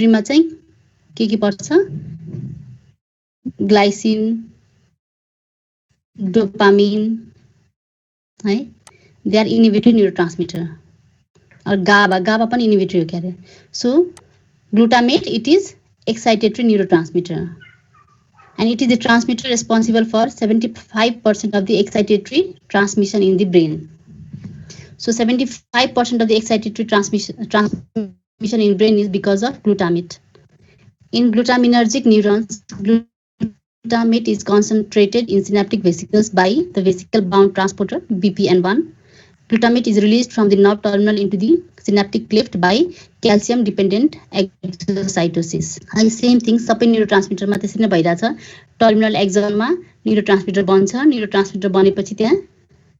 मा चाहिँ के पर्छ, ग्लाइसिन, डोपामिन है, दे आर इनिबिटरी न्यूरोट्रांसमीटर। और गाबा पनि इनिबिटरी हो क्या अरे। So glutamate it is excitatory neurotransmitter and it is the transmitter responsible for 75% of the excitatory transmission in the brain. So 75% of the excitatory transmission in brain is because of glutamate. In glutaminergic neurons, glutamate is concentrated in synaptic vesicles by the vesicle bound transporter BPN1. Glutamate is released from the nerve terminal into the synaptic cleft by calcium dependent exocytosis. Same thing सबै न्युरोट्रान्समिटरमा त्यसरी नै भइरहेछ। Terminal एक्जनमा न्युरोट्रान्समिटर बन्छ, न्युरोट्रान्समिटर बनेपछि त्यहाँ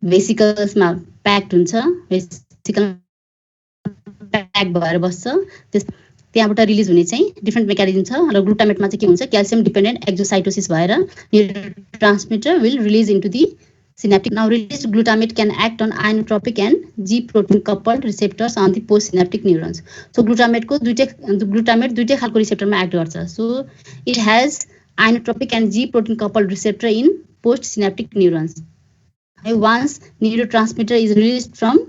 भेसिकल्समा packed हुन्छ, vesicle pack भएर बस्छ, त्यहाँबाट रिलिज हुने चाहिँ डिफ्रेन्ट मेकानिजम छ। र ग्लुटामेटमा चाहिँ के हुन्छ, क्याल्सियम डिपेन्डेन्ट एक्जोसाइटोसिस भएर neurotransmitter will release into the synaptic. Now released glutamate can act on ionotropic and G protein coupled receptors on the postsynaptic neurons. So glutamate दुईटै खालको रिसेप्टरमा एक्ट गर्छ। So it has ionotropic and G protein coupled receptor in postsynaptic neurons. Once neurotransmitter is released from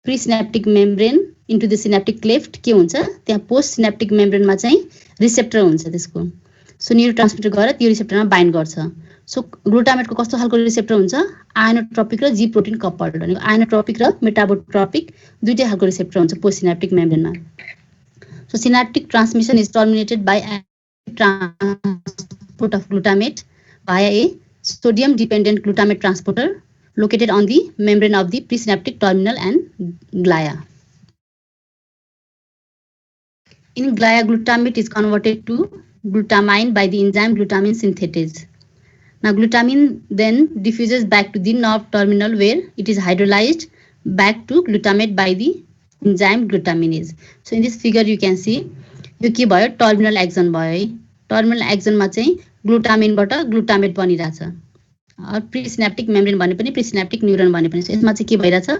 presynaptic membrane into the synaptic cleft, के हुन्छ, त्यहाँ postsynaptic membrane मा चाहिँ receptor हुन्छ त्यसको। सो न्युरोट्रान्समिटर गएर त्यो रिसेप्टरमा बाइन्ड गर्छ। सो ग्लुटामेटको कस्तो खालको रिसेप्टर हुन्छ, आयोनोट्रोपिक र जी प्रोटिन कपल्ड, भनेको आयोनोट्रोपिक र मेटाबोट्रोपिक दुईटै खालको रिसेप्टर हुन्छ पोस्टसिनाप्टिक मेम्ब्रेनमा। So synaptic transmission is terminated by transport of glutamate via a sodium dependent glutamate transporter located on the membrane of the presynaptic terminal and glia. In glia, glutamate is converted to glutamine by the enzyme glutamine synthetase. Now glutamine then diffuses back to the nerve terminal where it is hydrolyzed back to glutamate by the enzyme glutaminase. So in this figure you can see यो के भयो, terminal एक्जन भयो है। Terminal एक्जनमा चाहिँ ग्लुटामिनबाट glutamate बनिरहेछ। प्रिसिनाप्टिक membrane भने पनि प्रिसिनाप्टिक neuron भने पनि यसमा चाहिँ के भइरहेछ,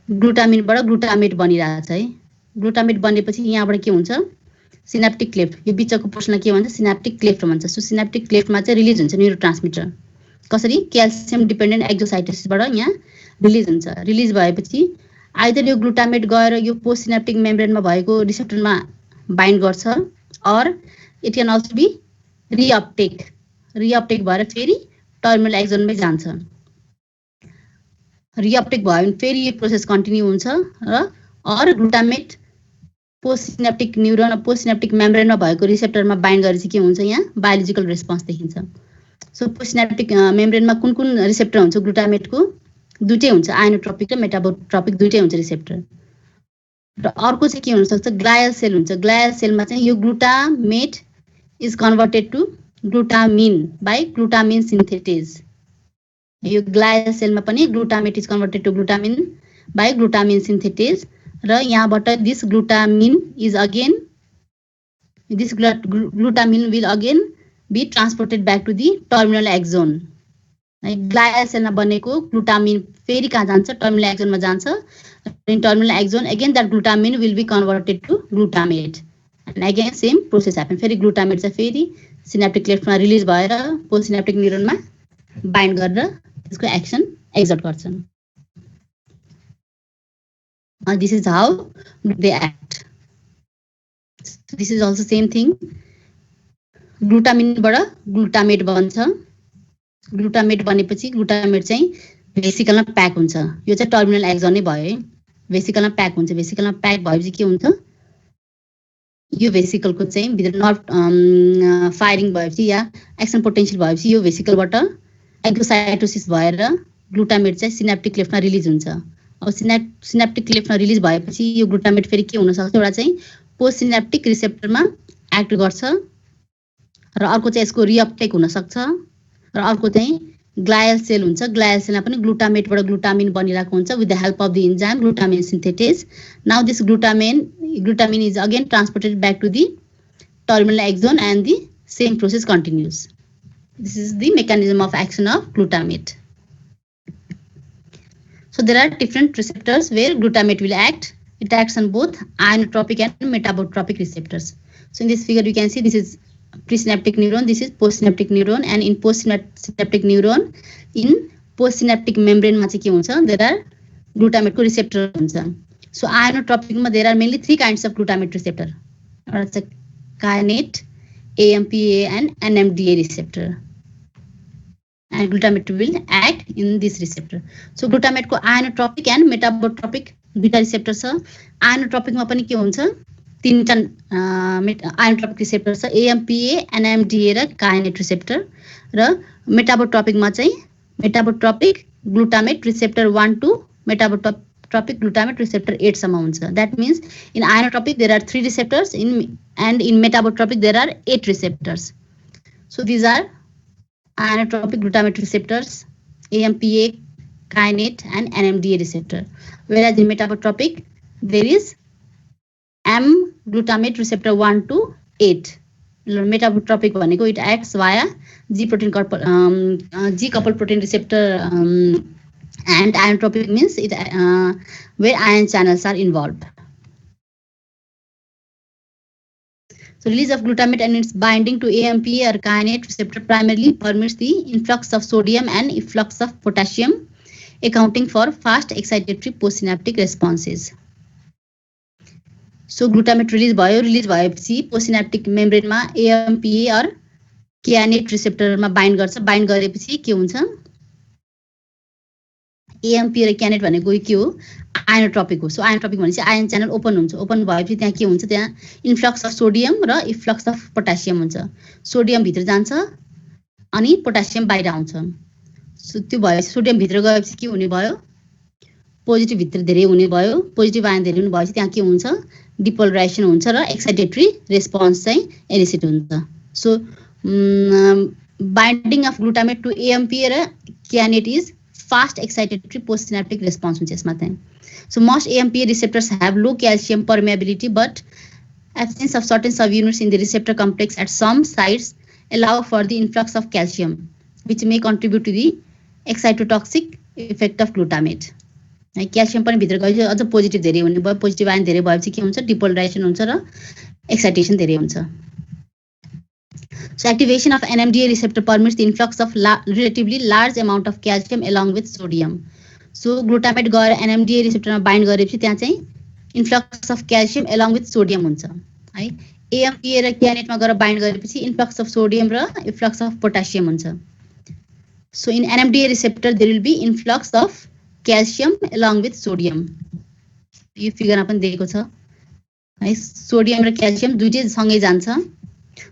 ग्लुटामिनबाट ग्लुटामेट बनिरहेछ है। ग्लुटामेट बनेपछि यहाँबाट के हुन्छ, सिनाप्टिक क्लेफ्ट, यो बिचको पोर्सनलाई के भन्छ, सिनाप्टिक क्लेफ्ट भन्छ। सो सिनाप्टिक क्लेफ्टमा चाहिँ रिलिज हुन्छ न्युरोट्रान्समिटर। कसरी, क्याल्सियम डिपेन्डेन्ट एक्जोसाइटोसिसबाट यहाँ रिलिज हुन्छ। रिलिज भएपछि आइदर यो ग्लुटामेट गएर यो पोस्ट सिनाप्टिक मेम्ब्रेनमा भएको रिसेप्टरमा बाइन्ड गर्छ, और इट क्यान अल्सो बी रिअपटेक भएर फेरि टर्मिनल एक्जनमै जान्छ। रिअपटेक भयो भने फेरि यो प्रोसेस कन्टिन्यू हुन्छ र और glutamate post synaptic neuron post synaptic मेम्ब्रेनमा भएको रिसेप्टरमा बाइन्ड गरेपछि के हुन्छ, यहाँ बायोलोजिकल रेस्पोन्स देखिन्छ। सो पोस्ट सिनाप्टिक मेम्ब्रेनमा कुन कुन रिसेप्टर हुन्छ ग्लुटामेटको, दुईटै हुन्छ, आयोनोट्रोपिक र मेटाबोट्रोपिक दुईटै हुन्छ रिसेप्टर। र अर्को चाहिँ के हुनसक्छ, ग्लायल सेल हुन्छ। ग्लायल सेलमा चाहिँ यो glutamate is converted to glutamine by glutamine synthetase. यो ग्लायल सेलमा पनि glutamate is converted to glutamine by glutamine synthetase, र यहाँबाट this glutamine will again be transported back to the terminal axon. Glial सेलमा बनेको ग्लुटामिन फेरि कहाँ जान्छ, टर्मिनल एक्जोनमा जान्छ। In terminal axon again that glutamine will be converted to glutamate and again same process happen. फेरि ग्लुटामेट चाहिँ फेरि सिनाप्टिक क्लेफ्टमा रिलिज भएर पोस्ट सिनाप्टिक न्युरोनमा बाइन्ड गरेर त्यसको एक्सन एक्जर्ट गर्छन्। This is how they act. So this is also same thing. ग्लुटामिनबाट glutamate बन्छ। ग्लुटामेट बनेपछि ग्लुटामेट चाहिँ भेसिकलमा प्याक हुन्छ। यो चाहिँ टर्मिनल एक्जन नै भयो है। भेसिकलमा प्याक हुन्छ। भेसिकलमा प्याक भएपछि के हुन्छ, यो भेसिकलको चाहिँ भित्र नर्भ फायरिङ भएपछि या एक्सन पोटेन्सियल भएपछि यो भेसिकलबाट एक्सोसाइटोसिस भएर ग्लुटामेट चाहिँ सिनाप्टिक क्लेफ्टमा रिलिज हुन्छ। अब सिनाप्टिक क्लेफ्टमा रिलिज भएपछि यो ग्लुटामेट फेरि के हुनसक्छ, एउटा चाहिँ पोस्ट सिनाप्टिक रिसेप्टरमा एक्ट गर्छ, र अर्को चाहिँ यसको रिअपटेक हुनसक्छ, र अर्को चाहिँ ग्लायल सेल हुन्छ। ग्लायल सेलमा पनि ग्लुटामेटबाट ग्लुटामिन बनिरहेको हुन्छ with the help of the enzyme glutamine synthetase. Now this glutamine is again transported back to the terminal axon and the same process continues. This is the mechanism of action of glutamate. So there are different receptors where glutamate will act. It acts on both ionotropic and metabotropic receptors. So in this figure you can see this is presynaptic neuron, this is postsynaptic neuron, and in postsynaptic neuron, in postsynaptic membrane मा चाहिँ के हुन्छ, there are glutamate को receptor हुन्छ. So ionotropic मा there are mainly 3 kinds of glutamate receptor. एउटा चाहिँ kainate, AMPA and NMDA receptor. And glutamate will act in this receptor. So glutamate को ionotropic and metabotropic दुईटा receptor छ. Ionotropic मा पनि के हुन्छ, तीनटा ionotropic receptor छ, AMPA, NMDA र kainate receptor. र metabotropic मा चाहिँ metabotropic glutamate receptor 1 to metabotropic glutamate receptor 8 सम्म हुन्छ. That means in ionotropic there are 3 receptors, and in metabotropic there are 8 receptors. So these are ionotropic glutamate receptors, AMPA, kainate and NMDA receptor. Whereas in metabotropic there is M glutamate receptor 1 to 8. Metabotropic भनेको it acts via G coupled protein receptor, and ionotropic means it where ion channels are involved. So release of glutamate and its binding to AMPA or kainate receptor primarily permits the influx of sodium and efflux of potassium, accounting for fast excitatory postsynaptic responses. So glutamate release भएपछि postsynaptic membrane मा AMPA or kainate receptor मा bind गर्छ. Bind गरेपछि के हुन्छ, AMPA र kainate भनेको के हो, ionotropic हो. So ionotropic भनेपछि ion channel open हुन्छ. Open भएपछि त्यहाँ के हुन्छ, त्यहाँ influx of sodium र efflux of potassium हुन्छ. Sodium भित्र जान्छ अनि potassium बाहिर आउँछ. So त्यो भएपछि सोडियम भित्र गएपछि के हुने भयो, पोजिटिभ भित्र धेरै हुने भयो, पोजिटिभ आयन धेरै हुने भएपछि त्यहाँ के हुन्छ, डिपोलराइजेसन हुन्छ र एक्साइटेटरी रेस्पोन्स चाहिँ एलिसिट हुन्छ. So binding of glutamate to AMPA र kainate is fast excitatory postsynaptic response हुन्छ यसमा चाहिँ. So most AMPA receptors have low calcium permeability, but absence of certain subunits in the receptor complex at some sites allow for the influx of calcium, which may contribute to the excitotoxic effect of glutamate. Calcium पनि भित्र गएपछि अझ positive धेरै हुने भयो, positive ion धेरै भएपछि के हुन्छ, डिपोलराइजेसन हुन्छ र एक्साइटेसन धेरै हुन्छ. So activation of NMDA receptor permits the influx of relatively large amount of calcium along with sodium. So glutamate गएर NMDA receptor मा बाइन्ड गरेपछि त्यहाँ चाहिँ influx of calcium along with sodium हुन्छ है. AMPA र kainate मा गएर बाइन्ड गरेपछि influx of sodium र efflux of potassium हुन्छ. So in NMDA receptor there will be influx of calcium along with sodium. यो फिगरमा पनि दिएको छ है, सोडियम र क्याल्सियम दुईटै सँगै जान्छ.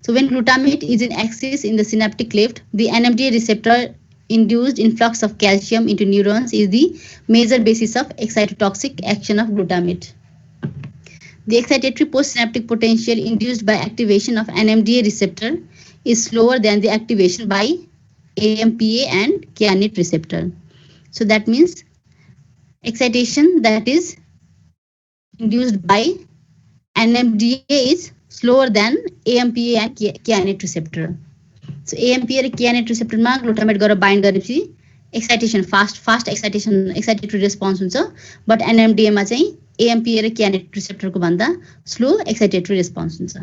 So when glutamate is in excess in the synaptic cleft, the NMDA receptor induced influx of calcium into neurons is the major basis of excitotoxic action of glutamate. The excitatory postsynaptic potential induced by activation of NMDA receptor is slower than the activation by AMPA and kainate receptor. So that means excitation that is induced by NMDA is slower than AMPA and kainate receptor. So AMPA र kainate receptor मा glutamate गरेर bind गरेपछि excitation fast excitatory response हुन्छ, but NMDA मा चाहिँ AMPA र kainate receptor को भन्दा स्लो एक्साइटेटरी रेस्पोन्स हुन्छ.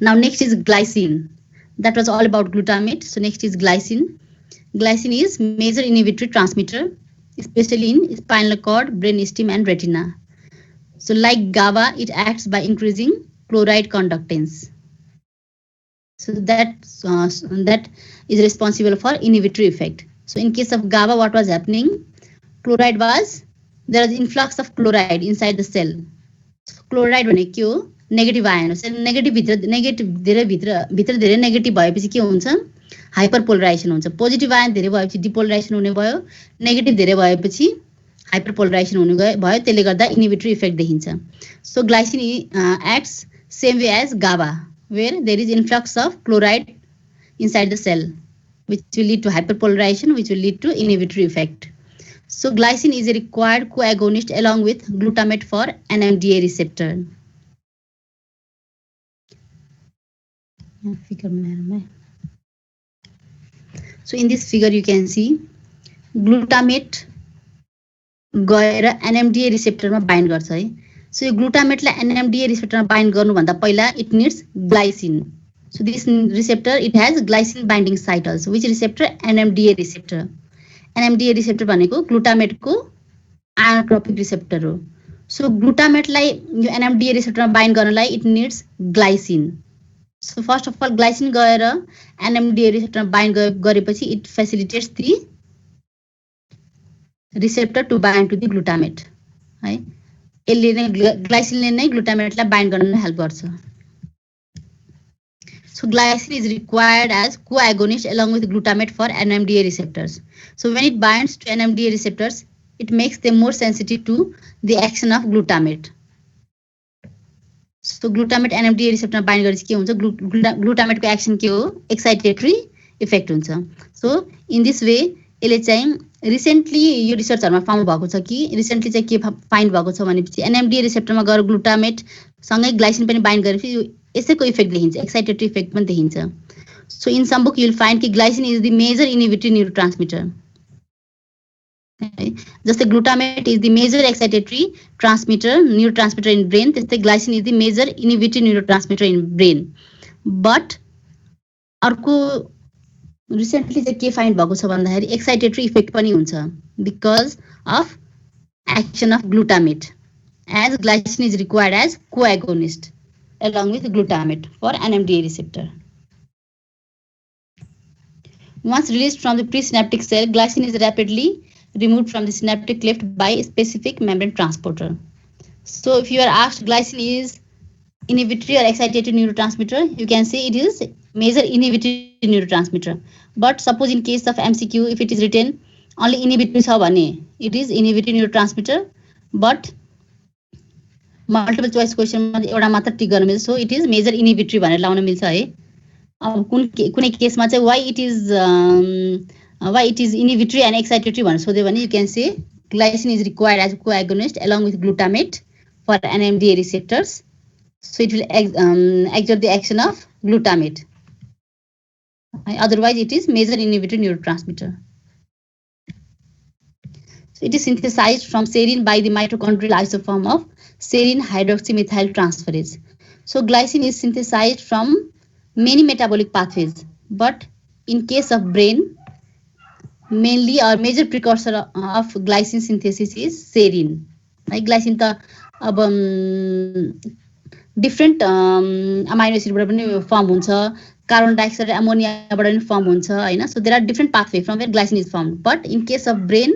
Now next is glycine. That was all about glutamate. So next is glycine. Glycine is major inhibitory transmitter, especially in spinal cord, brainstem and retina. So like GABA, it acts by increasing chloride conductance. So that is responsible for inhibitory effect. So in case of GABA, what was happening? There was influx of chloride inside the cell. So chloride भनेको के हो? Negative ion हो. Negative भित्र धेरै negative भएपछि के हुन्छ? Hyper polarisation हुन्छ. पोजिटिभ आयन धेरै भएपछि डिपोलराइजेसन हुने भयो, नेगेटिभ धेरै भएपछि हाइपर पोलराइजेसन हुने भयो, त्यसले गर्दा इन्हिबिटरी इफेक्ट देखिन्छ. So glycine acts same way as GABA, where there is influx of chloride inside the cell, which will lead to hyperpolarization, which will lead to inhibitory effect. So glycine is a required coagonist along with glutamate for NMDA receptor. So in this figure you can see glutamate गएर NMDA receptor मा bind गर्छ है. So यो ग्लुटामेटलाई एनएमडिए रिसेप्टरमा bind गर्नुभन्दा पहिला it needs glycine. So this receptor, it has glycine binding site also. Which receptor? NMDA receptor. NMDA receptor भनेको ग्लुटामेटको ionotropic receptor हो. So ग्लुटामेटलाई यो NMDA receptorमा बाइन्ड गर्नलाई it needs glycine. So first of all glycine गएर NMDA receptorमा bind गरेपछि it facilitates the receptor to bind to the glutamate. है, यसले नै ग्लाइसिनले नै ग्लुटामेटलाई बाइन्ड गर्न हेल्प गर्छ. So glycine is required as coagonist along with glutamate for NMDA receptors. So when it binds to NMDA receptors, it makes them more sensitive to the action of glutamate. So glutamate NMDA receptor bind गरेपछि के हुन्छ, glutamate को action के हो, excitatory effect हुन्छ. So in this way यसले चाहिँ recently यो रिसर्चहरुमा फाउन्ड भएको छ कि recently चाहिँ के फाइन्ड भएको छ भनेपछि NMDA receptorमा गएर glutamate सँगै glycine पनि bind गरेपछि यसैको इफेक्ट देखिन्छ, excitatory effect पनि देखिन्छ. So in some book you will find कि glycine is the major inhibitory neurotransmitter. जस्तै glutamate is the major excitatory neurotransmitter in brain, त्यस्तै glycine is the major inhibitory neurotransmitter in brain. But अर्को recently चाहिँ के find भएको छ भन्दाखेरि excitatory effect पनि हुन्छ because of action of glutamate, as glycine is required as coagonist along with glutamate for NMDA receptor. Once released from the presynaptic cell, glycine is rapidly removed from the synaptic cleft by a specific membrane transporter. So if you are asked glycine is inhibitory or excitatory neurotransmitter, you can say it is major inhibitory neurotransmitter. But suppose in case of MCQ, if it is written only inhibitory छ भने it is inhibitory neurotransmitter, but multiple choice क्वेसनमा एउटा मात्र tick गर्न मिल्छ. So it is major inhibitory भनेर लाउन मिल्छ है. अब कुनै केसमा चाहिँ why it is inhibitory and excitatory भनेर सोध्यो भने you can say glycine is required as coagonist along with glutamate for NMDA receptors. So it will exert the action of glutamate. Otherwise it is major inhibitory neurotransmitter. So it is synthesized from serine by the mitochondrial isoform of serine hydroxymethyl transferase. So glycine is synthesized from many metabolic pathways, but in case of brain, mainly or major precursor of glycine synthesis is serine. Like glycine ta ab different amino acid बाट पनि form हुन्छ, carbon dioxide ammonia बाट पनि form हुन्छ हैन. So there are different pathways from where glycine is formed, but in case of brain,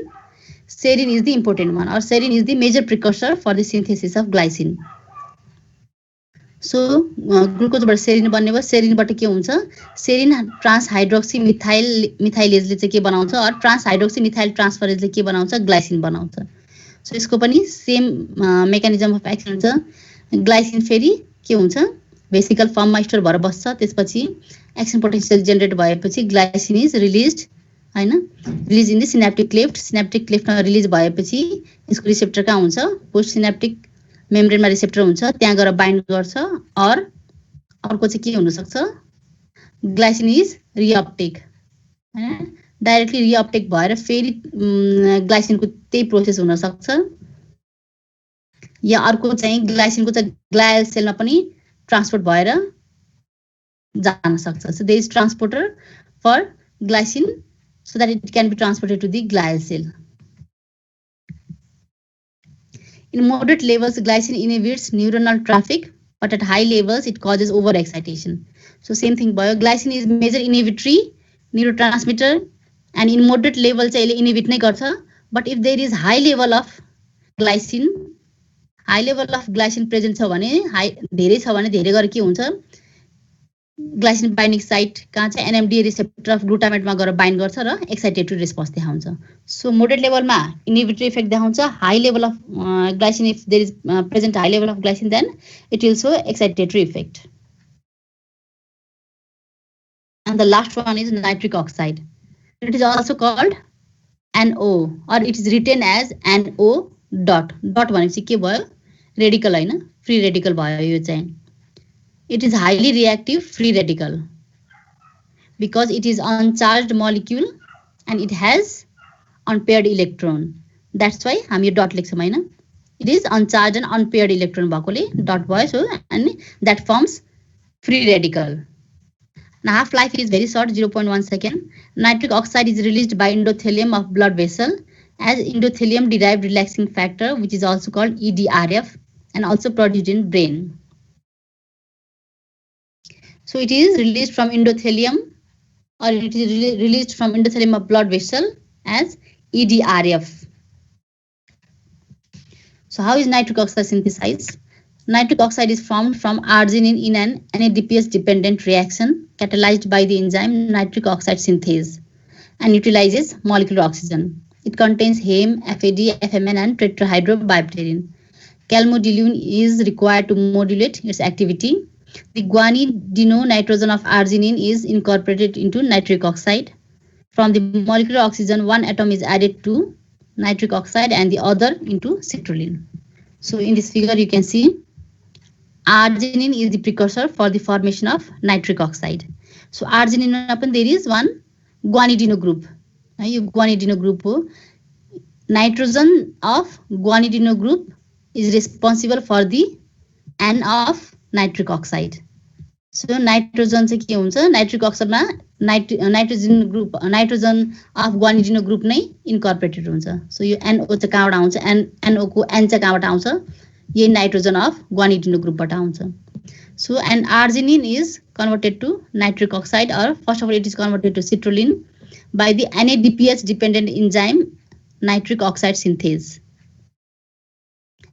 serine is the important one, or serine is the major precursor for the synthesis of glycine. So glucose बाट serine बन्ने भयो. Serine बाट के हुन्छ, serine trans hydroxy मिथाइलेजले चाहिँ के बनाउँछ, और ट्रान्स हाइड्रोक्सी मिथाइल ट्रान्सफरेजले के बनाउँछ, ग्लाइसिन बनाउँछ. सो यसको पनि सेम मेकानिजम अफ एक्सन हुन्छ. ग्लाइसिन फेरि के हुन्छ, भेसिकल फर्ममा स्टोर भएर बस्छ, त्यसपछि एक्सन पोटेन्शियल जेनेरेट भएपछि ग्लाइसिन इज रिलिज्ड हैन, release in the synaptic cleft. Synaptic क्लेफ्टमा रिलिज भएपछि यसको रिसेप्टर कहाँ हुन्छ, पोस्ट सिनाप्टिक मेम्ब्रेनमा रिसेप्टर हुन्छ, त्यहाँ गएर बाइन्ड गर्छ. और अर्को चाहिँ के हुन सक्छ, ग्लाइसिन इज रिअपटेक हैन, डाइरेक्टली रिअपटेक भएर फेरि ग्लाइसिनको त्यही प्रोसेस हुन सक्छ. या अर्को चाहिँ ग्लाइसिनको चाहिँ ग्लायल सेलमा पनि ट्रान्सपोर्ट भएर जान सक्छ. So there is transporter for glycine so that it can be transported to the glial cell. In moderate levels, glycine inhibits neuronal traffic, but at high levels, it causes overexcitation. So same thing, glycine is major inhibitory neurotransmitter, and in moderate level, it inhibit नै गर्छ. But if there is high level of glycine present छ भने, धेरै छ भने धेरै गरेर के हुन्छ, ग्लाइसिन बाइन्डिङ साइट कहाँ चाहिँ एनएमडिए रिसेप्टर अफ ग्लुटामेटमा गएर बाइन्ड गर्छ र एक्साइटेटरी रेस्पोन्स देखाउँछ. सो मोडरेट लेभलमा इनहिबिटरी इफेक्ट देखाउँछ. High level of glycine, if there is present high level of glycine, then it will show excitatory effect. And the last one is nitric oxide. It is also called NO, or it is written as NO dot. Dot भनेपछि के भयो, radical हैन, free radical भयो यो चाहिँ. It is highly reactive free radical because it is uncharged molecule and it has unpaired electron. That's why हम यो dot लेख्छौं हैन. It is uncharged and unpaired electron bakole dot भयो, so and that forms free radical. Now half-life is very short, 0.1 second. Nitric oxide is released by endothelium of blood vessel as endothelium-derived relaxing factor, which is also called EDRF, and also produced in brain. So it is released from endothelium, or it is released from endothelium of blood vessel as EDRF. So how is nitric oxide synthesized? Nitric oxide is formed from arginine in an NADPH-dependent reaction catalyzed by the enzyme nitric oxide synthase and utilizes molecular oxygen. It contains heme, FAD, FMN, and tetrahydrobiopterin. Calmodulin is required to modulate its activity. The guanidino nitrogen of arginine is incorporated into nitric oxide. From the molecular oxygen, one atom is added to nitric oxide and the other into citrulline. So in this figure, you can see arginine is the precursor for the formation of nitric oxide. So arginine upon there is one guanidino group. Guanidino group, nitrogen of guanidino group is responsible for the N of nitric oxide. So nitrogen चाहिँ के हुन्छ, nitric अक्साइडमा nitrogen group, nitrogen of guanidino group नै incorporated हुन्छ. So यो NO चाहिँ कहाँबाट आउँछ, NO को N चाहिँ कहाँबाट आउँछ, यही नाइट्रोजन अफ गुआनिडिनो ग्रुपबाट आउँछ. So and arginine is converted to nitric oxide, or first of all it is converted to citrulline by the NADPH dependent enzyme nitric oxide synthase.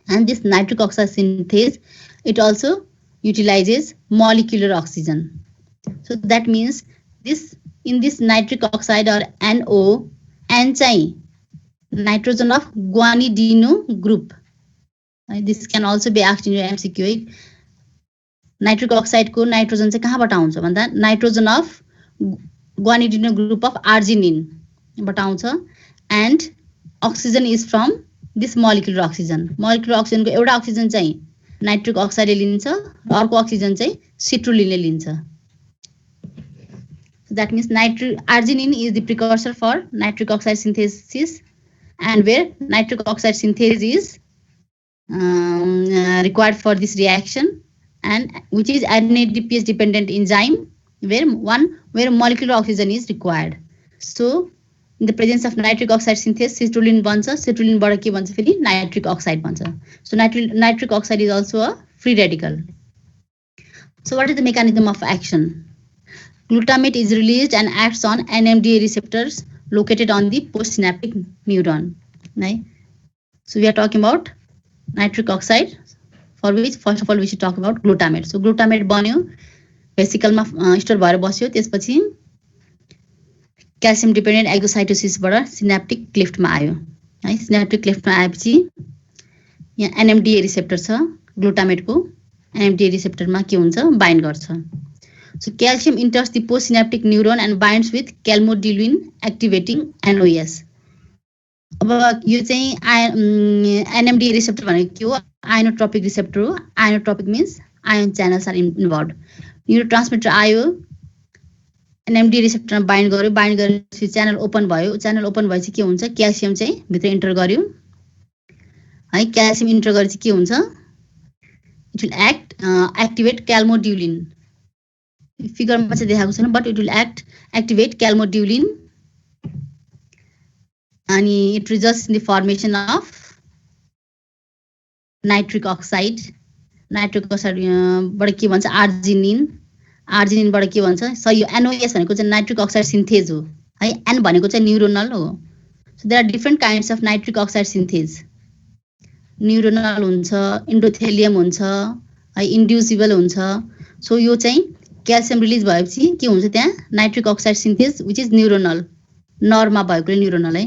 And this nitric oxide synthase, it also utilizes molecular oxygen. So that means this in this nitric oxide or NO, N चाहिँ nitrogen of guanidino group. This can also be asked in your MCQ. Nitric अक्साइडको nitrogen चाहिँ कहाँबाट आउँछ भन्दा nitrogen of guanidino group of आर्जिनिनबाट आउँछ. And oxygen is from this molecular oxygen. Molecular अक्सिजनको एउटा अक्सिजन चाहिँ नाइट्रिक अक्साइडले लिन्छ र अर्को अक्सिजन चाहिँ सिट्रुलिनले लिन्छ. That means arginine is the precursor for nitric oxide synthesis, and where nitric oxide synthase is required for this reaction, and which is NADPH dependent enzyme where molecular oxygen is required. So in the presence of nitric oxide synthase, citrulline बन्छ, citrulline बाट के बन्छ फेरि nitric oxide बन्छ. So nitric oxide is also a free radical. So what is the mechanism of action? Glutamate is released and acts on NMDA receptors located on the postsynaptic neuron. Right? So we are talking about nitric oxide, for which first of all we should talk about glutamate. So glutamate बन्यो, भेसिकलमा store भएर बस्यो, त्यसपछि calcium dependent एक्सोसाइटोसिसबाट synaptic क्लिफ्टमा आयो है. Synaptic क्लिफ्टमा आएपछि यहाँ NMDA receptor छ ग्लुटामेटको. NMDA रिसेप्टरमा के हुन्छ, बाइन्ड गर्छ. So calcium enters the postsynaptic neuron and binds with calmodulin activating NOS. अब यो चाहिँ NMDA रिसेप्टर भनेको के हो, आयोनोट्रोपिक रिसेप्टर हो. Ionotropic means ion channels are involve. Neuro transmitter आयो, NMDA रिसेप्टरमा बाइन्ड गर्यो, बाइन्ड गरेपछि च्यानल ओपन भयो. च्यानल ओपन भएपछि के हुन्छ, क्याल्सियम चाहिँ भित्र इन्टर गर्यो है. क्याल्सियम इन्टर गरेपछि के हुन्छ, इट विल एक्टिभेट क्याल्मोड्युलिन. फिगरमा चाहिँ देखाएको छैन, but it will activate calmodulin, अनि it results in the formation of nitric oxide. Nitric अक्साइडबाट के भन्छ, आर्जिनिन. आर्जिनिनबाट के भन्छ, सही हो, NOS भनेको चाहिँ नाइट्रिक अक्साइड सिन्थेज हो है. एन भनेको चाहिँ न्युरोनल हो. So there are different kinds of nitric oxide synthase. Neuronal हुन्छ, इन्डोथेलियम हुन्छ है, इन्ड्युसिबल हुन्छ. सो यो चाहिँ क्याल्सियम रिलिज भएपछि के हुन्छ, त्यहाँ nitric oxide synthase which is neuronal, नर्ममा भएकोले न्युरोनल है,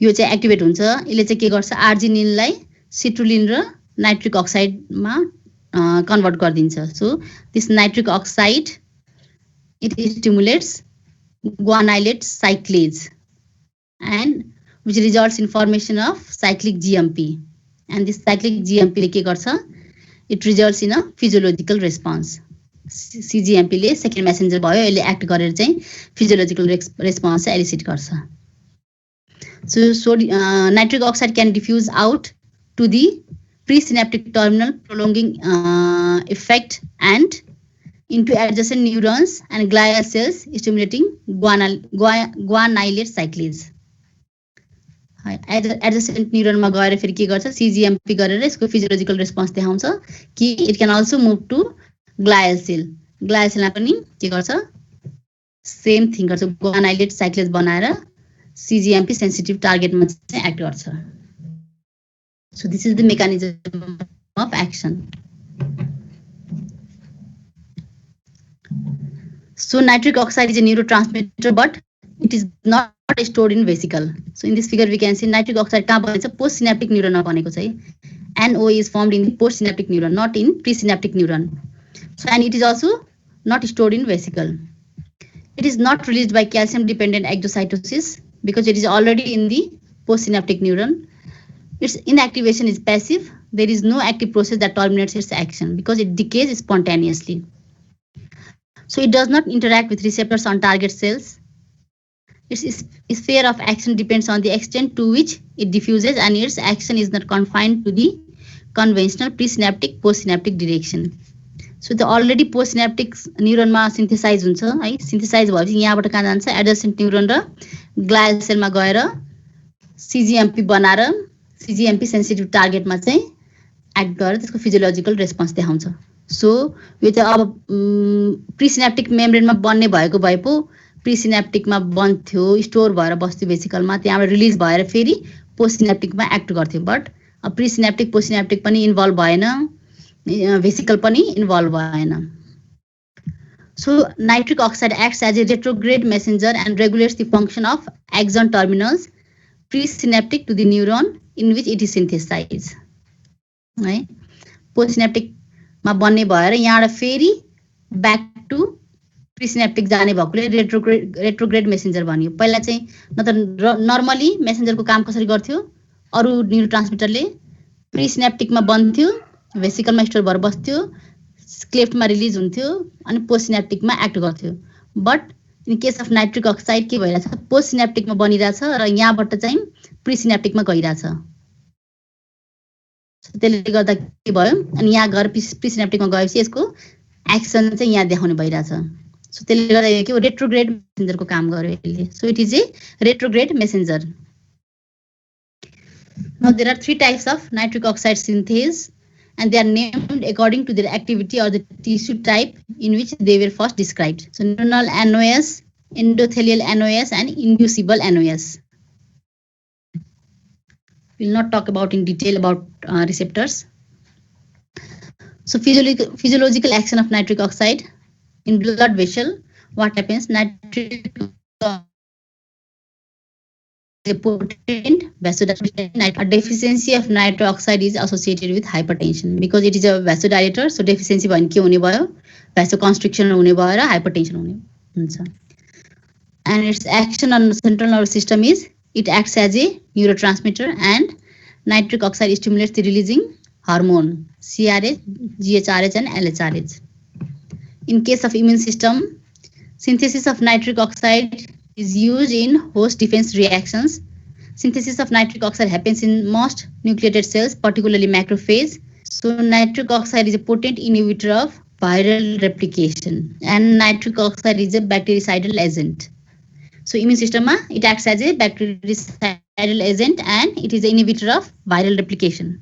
यो चाहिँ एक्टिभेट हुन्छ. यसले चाहिँ के गर्छ, आर्जिनिनलाई सिट्रुलिन र नाइट्रिक अक्साइडमा कन्भर्ट गरिदिन्छ. So this nitric oxide it stimulates guanylate cyclase, and which results in formation of cyclic GMP. And this cyclic GMP ले के गर्छ, it results in a physiological response. CGMP ले सेकेन्ड मेसेन्जर भयो, यसले act गरेर चाहिँ physiological response चाहिँ elicit गर्छ. So nitric oxide can diffuse out to the presynaptic terminal, prolonging effect and into adjacent neurons and glial cells, stimulating guanylate cyclase. Adjacent न्युरोनमा गएर फेरि के गर्छ CGMP गरेर यसको फिजियोलोजिकल रेस्पोन्स देखाउँछ कि it can also move to glial सेलमा पनि के गर्छ सेम थिङ गर्छ गुआनाइलेट साइक्लेज बनाएर CGMP सेन्सिटिभ टार्गेटमा चाहिँ एक्ट गर्छ so this is the mechanism of action So nitric oxide is a neurotransmitter, but it is not stored in vesicle. So in this figure, we can see nitric oxide कहाँ बनेको छ postsynaptic neuron मा बनेको छ है NO is formed in the postsynaptic neuron, not in presynaptic neuron. So and it is also not stored in vesicle. It is not released by calcium-dependent exocytosis because it is already in the postsynaptic neuron. Its inactivation is passive. There is no active process that terminates its action because it decays spontaneously. So it does not interact with receptors on target cells. Its sphere of action depends on the extent to which it diffuses, and its action is not confined to the conventional presynaptic postsynaptic direction. So the already postsynaptic neuron मा synthesize हुन्छ है synthesize भएपछि यहाँबाट कहाँ जान्छ adjacent neuron र glial cell मा गएर CGMP बनाएर CGMP sensitive target मा चाहिँ act गरेर त्यसको physiological response देखाउँछ सो यो चाहिँ अब प्रिसिनेप्टिक मेम्ब्रेनमा बन्ने भएको भए पो प्रिसिनेप्टिकमा बन्थ्यो स्टोर भएर बस्थ्यो भेसिकलमा त्यहाँबाट रिलिज भएर फेरि पोस्टसिनेप्टिकमा एक्ट गर्थ्यो बट प्रिसिनेप्टिक पोस्टसिनेप्टिक पनि इन्भल्भ भएन भेसिकल पनि इन्भल्भ भएन so nitric oxide acts as a retrograde messenger and regulates the function of axon terminals presynaptic to the neuron in which it is synthesise है postsynaptic मा बन्ने भएर यहाँबाट फेरि ब्याक टु प्रिसिनेप्टिक जाने भएकोले रेट्रोग्रेड मेसेन्जर भनियो पहिला चाहिँ न त नर्मली मेसेन्जरको काम कसरी गर्थ्यो अरू न्युरोट्रान्समिटरले प्रिसिनेप्टिकमा बन्थ्यो भेसिकलमा स्टोर भएर बस्थ्यो क्लेफ्टमा रिलिज हुन्थ्यो अनि पोस्टसिनेप्टिकमा एक्ट गर्थ्यो but in case of nitric oxide के भइरहेछ पोस्टसिनेप्टिकमा बनिरहेछ र यहाँबाट चाहिँ प्रिसिनेप्टिकमा गइरहेछ त्यसले गर्दा के भयो अनि यहाँ गएर प्रिसिनेप्टिकमा गएपछि यसको एक्सन चाहिँ यहाँ देखाउने भइरहेछ सो त्यसले गर्दा यो के रेट्रोग्रेड मेसेन्जरको काम गर्यो यसले so it is a retrograde messenger now there are 3 types of nitric oxide synthase and they are named according to their activity or the tissue type in which they were first described. So neuronal NOS, endothelial NOS and inducible NOS. We'll not talk about in detail about receptors. So physiological action of nitric oxide in blood vessel. What happens? Nitric a potent vasodilator. A deficiency of nitric oxide is associated with hypertension because it is a vasodilator. So deficiency भयो के हुने भयो vasoconstriction हुने भयो र hypertension हुने हुन्छ. And its action on the central nervous system is it acts as a neurotransmitter and nitric oxide stimulates the releasing hormone CRH, GHRH and LHRH. In case of immune system, synthesis of nitric oxide is used in host defense reactions. Synthesis of nitric oxide happens in most nucleated cells, particularly macrophage. So nitric oxide is a potent inhibitor of viral replication and nitric oxide is a bactericidal agent. So immune system it acts as a bactericidal agent and it is an inhibitor of viral replication.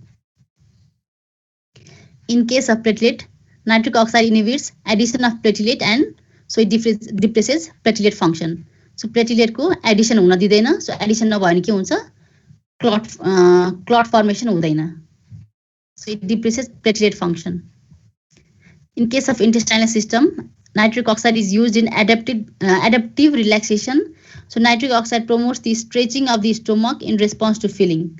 In case of platelet, nitric oxide inhibits addition of platelet and so it depresses platelet function. So platelet को addition हुन दिदैन so addition नभयो भने के हुन्छ clot formation हुँदैन so it depresses platelet function. In case of intestinal system, nitric oxide is used in adaptive relaxation. So nitric oxide promotes the stretching of the stomach in response to filling.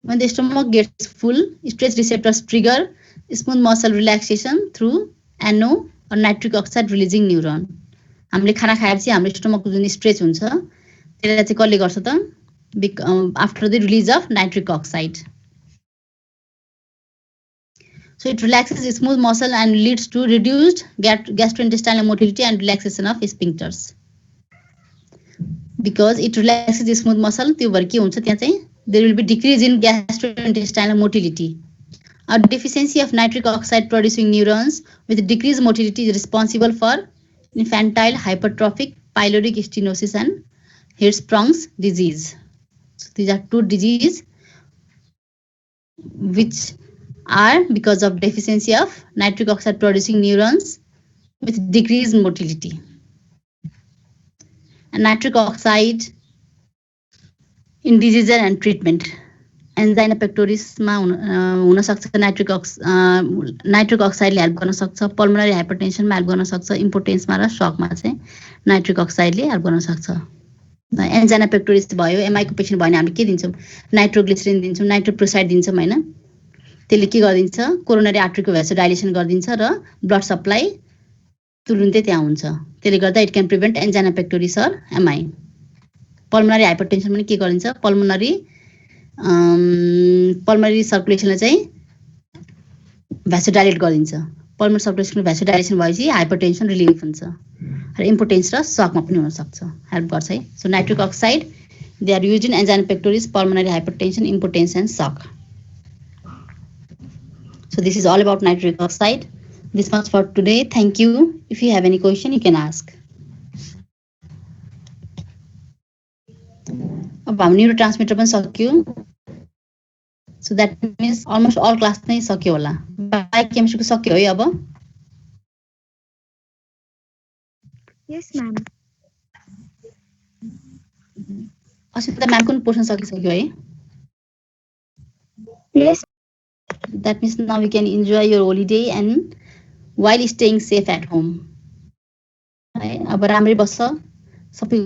When the stomach gets full, stretch receptors trigger smooth muscle relaxation through NO or nitric oxide releasing neuron. हामीले खाना खाएपछि हाम्रो स्टोमकको जुन stretch हुन्छ त्यसलाई चाहिँ कसले गर्छ त after the release of nitric oxide so it relaxes smooth muscle and leads to reduced gastrointestinal motility and relaxation of sphincters because it relaxes smooth muscle त्यो भएर के हुन्छ त्यहाँ चाहिँ there will be decrease in gastrointestinal motility. A deficiency of nitric oxide producing neurons with decreased motility is responsible for infantile hypertrophic pyloric stenosis and Hirschsprung's disease. So these are two diseases which are because of deficiency of nitric oxide producing neurons with decreased motility. And nitric oxide in disease and treatment. Angina पेक्टोरिसमा हुनसक्छ nitric अक्साइडले help गर्न सक्छ, pulmonary हाइपरटेन्सनमा help गर्न सक्छ, इम्पोर्टेन्समा र सकमा चाहिँ nitric अक्साइडले help गर्न सक्छ। एन्जाइना पेक्टोरिस भयो, एमआईको पेसेन्ट भयो भने हामीले के दिन्छौँ, नाइट्रोग्लिसरिन दिन्छौँ, नाइट्रोप्रोसाइड दिन्छौँ होइन। त्यसले के गरिदिन्छ, कोरोनरी आर्टरीको भ्यासोडाइलेसन गरिदिन्छ र ब्लड सप्लाई तुरुन्तै त्यहाँ हुन्छ। त्यसले गर्दा it can prevent angina pectoris or MI. Pulmonary hypertension पनि के गरिदिन्छ, पल्मोनरी सर्कुलेसनलाई चाहिँ भ्यासोडाइलेट गरिदिन्छ। पल्मोनरी सर्कुलेसन भ्यासोडाइलेसन भएपछि हाइपरटेन्सन रिलिफ हुन्छ र इम्पोर्टेन्स र सकमा पनि हुनसक्छ, हेल्प गर्छ है। So nitric oxide they are use in angina pectoris, pulmonary hypertension, impotence and shock. So this is all about nitric oxide. This much for today. Thank you. If you have any question, you can ask. अब हाम्रो न्युरोट्रान्समिटर पनि सक्यो। So that means almost all class नै सक्यो होला। बायोकेमिस्ट्रीको सक्यो है अब? Yes ma'am. अस्मिता म्याम कुन पोर्सन सकिसक्यो है? Yes. That means now we can enjoy your holiday and while staying safe at home. है, अब राम्रै बस्छ, सबै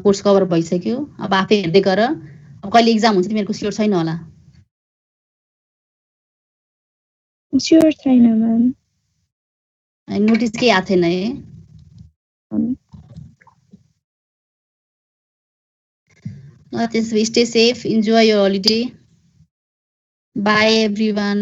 कोर्स कभर भइसक्यो। अब आफै हेर्दै गर, अब कहिले एक्जाम हुन्छ तिमीहरूको स्योर छैन होला? स्योर छैन म्याम। नोटिस केही आएको छैन है? Stay safe, enjoy your holiday. Bye everyone.